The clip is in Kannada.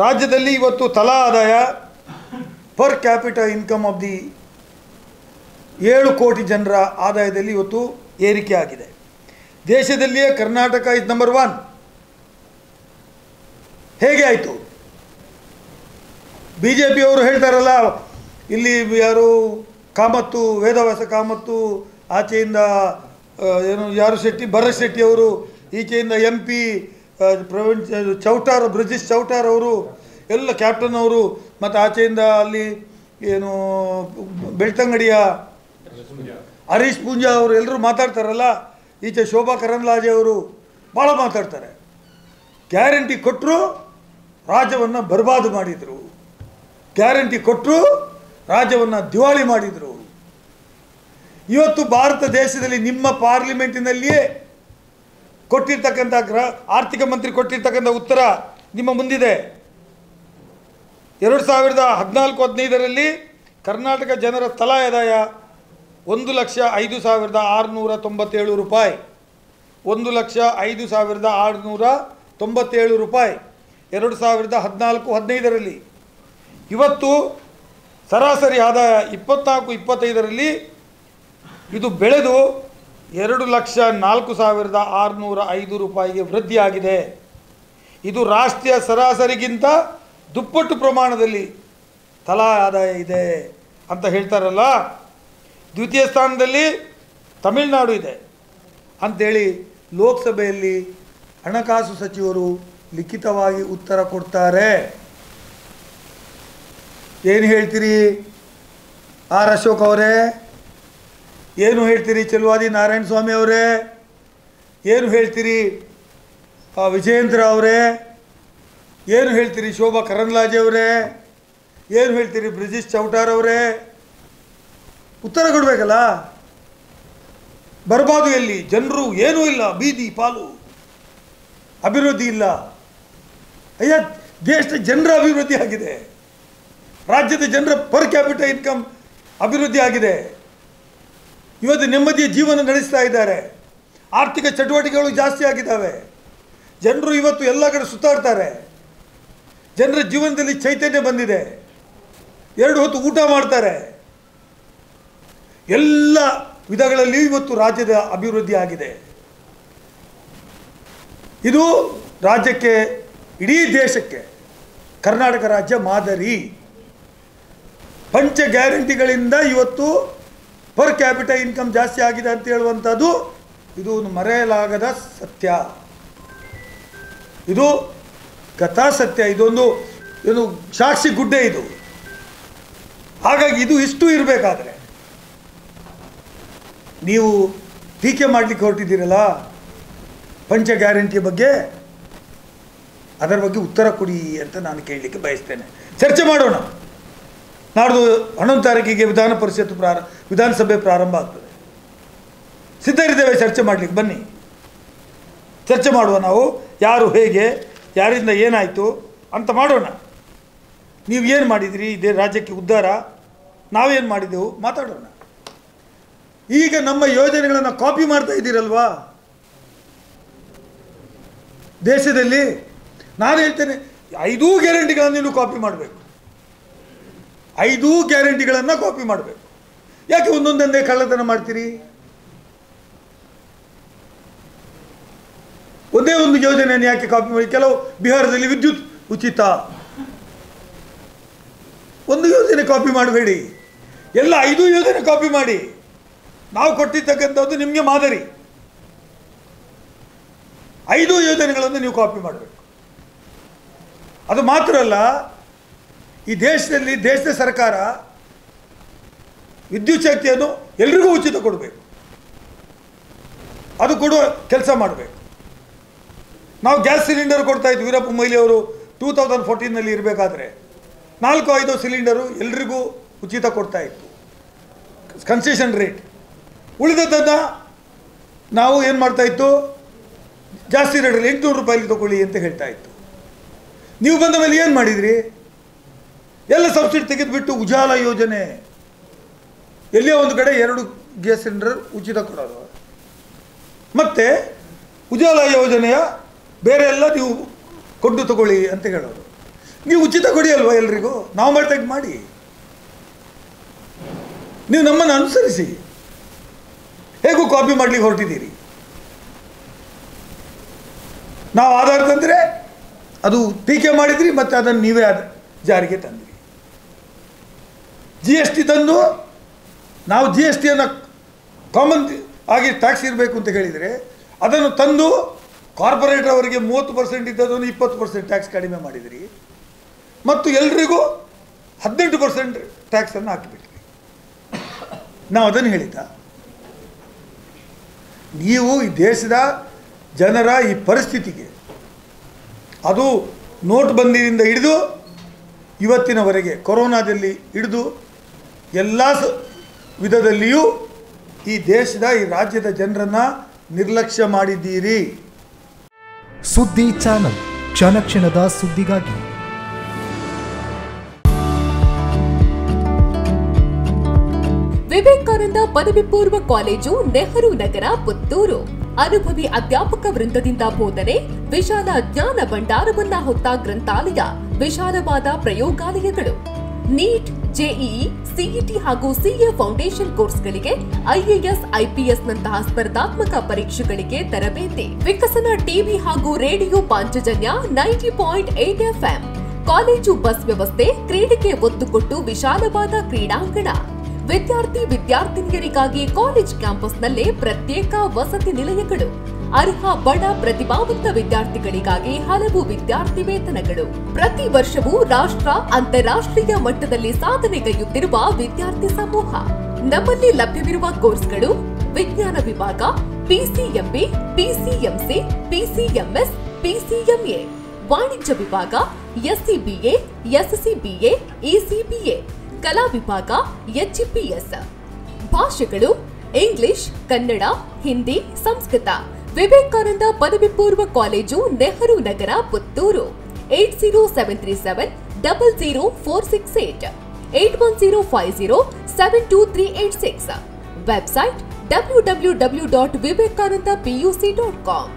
ರಾಜ್ಯದಲ್ಲಿ ಇವತ್ತು ತಲಾ ಆದಾಯ per capita income of the 7 ಕೋಟಿ ಜನರ ಆದಾಯದಲ್ಲಿ ಇವತ್ತು ಏರಿಕೆ ಆಗಿದೆ. ದೇಶದಲ್ಲಿಯೇ ಕರ್ನಾಟಕ ಇಸ್ ನಂಬರ್ 1. ಹೇಗೆ ಆಯಿತು? BJP ಅವರು ಹೇಳ್ತಾರಲ್ಲ, ಇಲ್ಲಿ ಯಾರು ಕಾಮತ್ತು, ವೇದವ್ಯಾಸ ಕಾಮತ್ತು, ಆಚೆಯಿಂದ ಏನು ಯಾರು ಶೆಟ್ಟಿ, ಭರತ್ ಶೆಟ್ಟಿ ಅವರು, ಈಚೆಯಿಂದ MP ಪ್ರವೀಣ್ ಚೌಟಾರ್, ಬ್ರಿಜೇಶ್ ಚೌಟಾರ್ ಅವರು ಎಲ್ಲ ಕ್ಯಾಪ್ಟನ್ ಅವರು, ಮತ್ತು ಆಚೆಯಿಂದ ಅಲ್ಲಿ ಏನು ಬೆಳ್ತಂಗಡಿಯ ಹರೀಶ್ ಪೂಂಜಾ ಅವರು ಎಲ್ಲರೂ ಮಾತಾಡ್ತಾರಲ್ಲ, ಈಚೆ ಶೋಭಾ ಕರಂದ್ಲಾಜೆ ಅವರು ಭಾಳ ಮಾತಾಡ್ತಾರೆ. ಗ್ಯಾರಂಟಿ ಕೊಟ್ಟರು, ರಾಜ್ಯವನ್ನು ಬರ್ಬಾದು ಮಾಡಿದರು. ಗ್ಯಾರಂಟಿ ಕೊಟ್ಟರು, ರಾಜ್ಯವನ್ನು ದಿವಾಳಿ ಮಾಡಿದರು. ಇವತ್ತು ಭಾರತ ದೇಶದಲ್ಲಿ ನಿಮ್ಮ ಪಾರ್ಲಿಮೆಂಟಿನಲ್ಲಿಯೇ ಕೊಟ್ಟಿರ್ತಕ್ಕಂಥ ಆರ್ಥಿಕ ಮಂತ್ರಿ ಕೊಟ್ಟಿರ್ತಕ್ಕಂಥ ಉತ್ತರ ನಿಮ್ಮ ಮುಂದಿದೆ. 2014-15ರಲ್ಲಿ ಕರ್ನಾಟಕ ಜನರ ತಲಾ ಆದಾಯ 1,05,697 ರೂಪಾಯಿ, 1,05,697 ರೂಪಾಯಿ 2014-15ರಲ್ಲಿ. ಇವತ್ತು ಸರಾಸರಿ ಆದಾಯ 24-25ರಲ್ಲಿ ಇದು ಬೆಳೆದು 2,04,605 ರೂಪಾಯಿಗೆ ವೃದ್ಧಿಯಾಗಿದೆ. ಇದು ರಾಷ್ಟ್ರೀಯ ಸರಾಸರಿಗಿಂತ ದುಪ್ಪಟ್ಟು ಪ್ರಮಾಣದಲ್ಲಿ ತಲಾ ಆದಾಯ ಇದೆ ಅಂತ ಹೇಳ್ತಾರಲ್ಲ. ದ್ವಿತೀಯ ಸ್ಥಾನದಲ್ಲಿ ತಮಿಳುನಾಡು ಇದೆ ಅಂಥೇಳಿ ಲೋಕಸಭೆಯಲ್ಲಿ ಹಣಕಾಸು ಸಚಿವರು ಲಿಖಿತವಾಗಿ ಉತ್ತರ ಕೊಡ್ತಾರೆ. ಏನು ಹೇಳ್ತೀರಿ ಆರ್ ಅಶೋಕ್ ಅವರೇ? ಏನು ಹೇಳ್ತೀರಿ ಚೆಲುವಾದಿ ನಾರಾಯಣ ಸ್ವಾಮಿ ಅವರೇ? ಏನು ಹೇಳ್ತೀರಿ ವಿಜಯೇಂದ್ರ ಅವರೇ? ಏನು ಹೇಳ್ತೀರಿ ಶೋಭಾ ಕರಂದ್ಲಾಜೆ ಅವರೇ? ಏನು ಹೇಳ್ತೀರಿ ಬ್ರಿಜೇಶ್ ಚೌಟಾರ್ ಅವರೇ? ಉತ್ತರ ಕೊಡಬೇಕಲ್ಲ. ಬರ್ಬಾದು ಎಲ್ಲಿ? ಜನರು ಏನೂ ಇಲ್ಲ, ಬೀದಿ ಪಾಲು, ಅಭಿವೃದ್ಧಿ ಇಲ್ಲ. ಅಯ್ಯ, ದೇಶದ ಜನರ ಅಭಿವೃದ್ಧಿ ಆಗಿದೆ, ರಾಜ್ಯದ ಜನರ ಪರ್ ಕ್ಯಾಪಿಟ ಇನ್ಕಮ್ ಅಭಿವೃದ್ಧಿ ಆಗಿದೆ. ಇವತ್ತು ನೆಮ್ಮದಿಯ ಜೀವನ ನಡೆಸ್ತಾ ಇದ್ದಾರೆ. ಆರ್ಥಿಕ ಚಟುವಟಿಕೆಗಳು ಜಾಸ್ತಿ ಆಗಿದ್ದಾವೆ. ಜನರು ಇವತ್ತು ಎಲ್ಲ ಕಡೆ ಸುತ್ತಾಡ್ತಾರೆ. ಜನರ ಜೀವನದಲ್ಲಿ ಚೈತನ್ಯ ಬಂದಿದೆ. 2 ಹೊತ್ತು ಊಟ ಮಾಡ್ತಾರೆ. ಎಲ್ಲ ವಿಧಗಳಲ್ಲಿ ಇವತ್ತು ರಾಜ್ಯದ ಅಭಿವೃದ್ಧಿ ಆಗಿದೆ. ಇದು ರಾಜ್ಯಕ್ಕೆ, ಇಡೀ ದೇಶಕ್ಕೆ ಕರ್ನಾಟಕ ರಾಜ್ಯ ಮಾದರಿ. ಪಂಚ ಗ್ಯಾರಂಟಿಗಳಿಂದ ಇವತ್ತು ಪರ್ ಕ್ಯಾಪಿಟ ಇನ್ಕಮ್ ಜಾಸ್ತಿ ಆಗಿದೆ ಅಂತ ಹೇಳುವಂಥದ್ದು ಇದು ಮರೆಯಲಾಗದ ಸತ್ಯ. ಇದು ಕಥಾ ಸತ್ಯ. ಇದೊಂದು ಏನು ಸಾಕ್ಷಿ ಗುಡ್ಡೆ ಇದು. ಹಾಗಾಗಿ ಇದು ಇಷ್ಟು ಇರಬೇಕಾದ್ರೆ ನೀವು ಟೀಕೆ ಮಾಡಲಿಕ್ಕೆ ಹೊರಟಿದ್ದೀರಲ್ಲ ಪಂಚ ಗ್ಯಾರಂಟಿ ಬಗ್ಗೆ, ಅದರ ಬಗ್ಗೆ ಉತ್ತರ ಕೊಡಿ ಅಂತ ನಾನು ಕೇಳಲಿಕ್ಕೆ ಬಯಸ್ತೇನೆ. ಚರ್ಚೆ ಮಾಡೋಣ. ನಾಡ್ದು 11 ತಾರೀಕಿಗೆ ವಿಧಾನಸಭೆ ಪ್ರಾರಂಭ ಆಗ್ತದೆ. ಸಿದ್ಧರಿದ್ದೇವೆ ಚರ್ಚೆ ಮಾಡಲಿಕ್ಕೆ. ಬನ್ನಿ, ಚರ್ಚೆ ಮಾಡುವ. ನಾವು ಯಾರು ಹೇಗೆ, ಯಾರಿಂದ ಏನಾಯಿತು ಅಂತ ಮಾಡೋಣ. ನೀವು ಏನು ಮಾಡಿದಿರಿ ಇದೇ ರಾಜ್ಯಕ್ಕೆ ಉದ್ಧಾರ, ನಾವೇನು ಮಾಡಿದೆವು ಮಾತಾಡೋಣ. ಈಗ ನಮ್ಮ ಯೋಜನೆಗಳನ್ನು ಕಾಪಿ ಮಾಡ್ತಾ ಇದ್ದೀರಲ್ವಾ ದೇಶದಲ್ಲಿ? ನಾನು ಹೇಳ್ತೇನೆ, 5 ಗ್ಯಾರಂಟಿಗಳನ್ನು ನೀವು ಕಾಪಿ ಮಾಡಬೇಕು. 5 ಗ್ಯಾರಂಟಿಗಳನ್ನು ಕಾಪಿ ಮಾಡಬೇಕು. ಯಾಕೆ ಒಂದೊಂದೇ ಕಳ್ಳತನ ಮಾಡ್ತೀರಿ? ಒಂದೇ ಒಂದು ಯೋಜನೆಯನ್ನು ಯಾಕೆ ಕಾಪಿ ಮಾಡಿ? ಕೆಲವು ಬಿಹಾರದಲ್ಲಿ ವಿದ್ಯುತ್ ಉಚಿತ, ಒಂದು ಯೋಜನೆ ಕಾಪಿ ಮಾಡಬೇಡಿ, ಎಲ್ಲ 5 ಯೋಜನೆ ಕಾಪಿ ಮಾಡಿ. ನಾವು ಕೊಟ್ಟಿರ್ತಕ್ಕಂಥದ್ದು ನಿಮಗೆ ಮಾದರಿ. 5 ಯೋಜನೆಗಳನ್ನು ನೀವು ಕಾಪಿ ಮಾಡಬೇಕು. ಅದು ಮಾತ್ರ ಅಲ್ಲ, ಈ ದೇಶದಲ್ಲಿ ದೇಶದ ಸರ್ಕಾರ ವಿದ್ಯುತ್ ಶಕ್ತಿಯನ್ನು ಎಲ್ರಿಗೂ ಉಚಿತ ಕೊಡಬೇಕು. ಅದು ಕೊಡುವ ಕೆಲಸ ಮಾಡಬೇಕು. ನಾವು ಗ್ಯಾಸ್ ಸಿಲಿಂಡರ್ ಕೊಡ್ತಾ ಇದ್ವಿ. ವೀರಪ್ಪ ಮೊಯ್ಲಿ ಅವರು 2014ನಲ್ಲಿ ಇರಬೇಕಾದ್ರೆ 4-5 ಸಿಲಿಂಡರು ಎಲ್ರಿಗೂ ಉಚಿತ ಕೊಡ್ತಾ ಇತ್ತು, ಕನ್ಸೆಷನ್ ರೇಟ್. ಉಳಿದದ್ದನ್ನು ನಾವು ಏನು ಮಾಡ್ತಾ ಇತ್ತು, ಜಾಸ್ತಿ ರೇಟಲ್ಲಿ 800 ರೂಪಾಯಿಲಿ ತಗೊಳ್ಳಿ ಅಂತ ಹೇಳ್ತಾ ಇತ್ತು. ನೀವು ಬಂದ ಮೇಲೆ ಏನು ಮಾಡಿದ್ರಿ? ಎಲ್ಲ ಸಬ್ಸಿಡಿ ತೆಗೆದುಬಿಟ್ಟು ಉಜಾಲ ಯೋಜನೆ, ಎಲ್ಲಿಯೋ ಒಂದು ಕಡೆ 2 ಗ್ಯಾಸ್ ಸಿಲಿಂಡರ್ ಉಚಿತ ಕೊಡೋದು, ಮತ್ತು ಉಜಾಲ ಯೋಜನೆಯ ಬೇರೆ ಎಲ್ಲ ನೀವು ಕೊಂಡು ತಗೊಳ್ಳಿ ಅಂತ ಹೇಳೋದು. ನೀವು ಉಚಿತ ಕೊಡಿ ಅಲ್ವಾ ಎಲ್ರಿಗೂ? ನಾವು ಮಾಡ್ದಂಗೆ ಮಾಡಿ. ನೀವು ನಮ್ಮನ್ನು ಅನುಸರಿಸಿ. ಹೇಗೂ ಕಾಪಿ ಮಾಡ್ಲಿಕ್ಕೆ ಹೊರಟಿದ್ದೀರಿ. ನಾವು ಆಧಾರ ತಂದರೆ ಅದು ಟೀಕೆ ಮಾಡಿದ್ರಿ, ಮತ್ತು ಅದನ್ನು ನೀವೇ ಜಾರಿಗೆ ತಂದ್ರಿ. GST ತಂದು ನಾವು GST ಕಾಮನ್ ಆಗಿ ಟ್ಯಾಕ್ಸ್ ಇರಬೇಕು ಅಂತ ಹೇಳಿದರೆ, ಅದನ್ನು ತಂದು ಕಾರ್ಪೊರೇಟ್ ಅವರಿಗೆ 30% ಇದ್ದದನ್ನು 20% ಟ್ಯಾಕ್ಸ್ ಕಡಿಮೆ ಮಾಡಿದ್ರಿ, ಮತ್ತು ಎಲ್ರಿಗೂ 18% ಟ್ಯಾಕ್ಸನ್ನು ಹಾಕಿಬಿಟ್ರಿ. ನಾವು ಅದನ್ನು ಹೇಳಿದ್ದ. ನೀವು ಈ ದೇಶದ ಜನರ ಈ ಪರಿಸ್ಥಿತಿಗೆ, ಅದು ನೋಟ್ ಬಂದಿಯಿಂದ ಹಿಡಿದು ಇವತ್ತಿನವರೆಗೆ, ಕೊರೋನಾದಲ್ಲಿ ಹಿಡಿದು ಎಲ್ಲ ವಿಧದಲ್ಲಿಯೂ ಈ ದೇಶದ, ಈ ರಾಜ್ಯದ ಜನರನ್ನು ನಿರ್ಲಕ್ಷ್ಯ ಮಾಡಿದ್ದೀರಿ. ಸುದ್ದಿ ಚಾನಲ್, ಕ್ಷಣ ಕ್ಷಣದ ಸುದ್ದಿಗಾಗಿ. ವಿವೇಕಾನಂದ ಪದವಿ ಪೂರ್ವ ಕಾಲೇಜು, ನೆಹರು ನಗರ, ಪುತ್ತೂರು. ಅನುಭವಿ ಅಧ್ಯಾಪಕ ವೃಂದದಿಂದ ಬೋಧನೆ, ವಿಶಾಲ ಜ್ಞಾನ ಭಂಡಾರವನ್ನ ಹೊತ್ತ ಗ್ರಂಥಾಲಯ, ವಿಶಾಲವಾದ ಪ್ರಯೋಗಾಲಯಗಳು. ನೀಟ್, ಜೆಇಇ, ಸಿಇಟಿ ಹಾಗೂ ಸಿಎ ಫೌಂಡೇಶನ್ ಕೋರ್ಸ್ಗಳಿಗೆ, IAS, IPS ನಂತಹ ಸ್ಪರ್ಧಾತ್ಮಕ ಪರೀಕ್ಷೆಗಳಿಗೆ ತರಬೇತಿ. ವಿಕಸನ ಟಿವಿ ಹಾಗೂ radio Panchajanya 90.8 FM. College bus ವ್ಯವಸ್ಥೆ, ಕ್ರೀಡೆಗೆ ಒತ್ತು ಕೊಟ್ಟು ವಿಶಾಲವಾದ ಕ್ರೀಡಾಂಗಣ. ವಿದ್ಯಾರ್ಥಿನಿಯರಿಗಾಗಿ ಕಾಲೇಜ್ ಕ್ಯಾಂಪಸ್ನಲ್ಲೇ ಪ್ರತ್ಯೇಕ ವಸತಿ ನಿಲಯಗಳು. ಅರ್ಹ ಬಡ ಪ್ರತಿಭಾವಂತ ವಿದ್ಯಾರ್ಥಿಗಳಿಗಾಗಿ ಹಲವು ವಿದ್ಯಾರ್ಥಿ ವೇತನಗಳು. ಪ್ರತಿ ವರ್ಷವೂ ರಾಷ್ಟ್ರ, ಅಂತಾರಾಷ್ಟ್ರೀಯ ಮಟ್ಟದಲ್ಲಿ ಸಾಧನೆಗೈಯುತ್ತಿರುವ ವಿದ್ಯಾರ್ಥಿ ಸಮೂಹ. ನಮ್ಮಲ್ಲಿ ಲಭ್ಯವಿರುವ ಕೋರ್ಸ್ಗಳು: ವಿಜ್ಞಾನ ವಿಭಾಗ, PCMB, PCMC, PCMS, PCMA. ವಾಣಿಜ್ಯ ವಿಭಾಗ, SCBA, SCBA, ECBA. ಕಲಾ ವಿಭಾಗ, HEPS. ಭಾಷೆಗಳು: ಇಂಗ್ಲಿಷ್, ಕನ್ನಡ, ಹಿಂದಿ, ಸಂಸ್ಕೃತ. ವಿವೇಕಾನಂದ ಪದವಿ ಪೂರ್ವ college, Nehru Nagar, Puttur. 80737 00468 81050 72386. Website www.vivekanandapuc.com.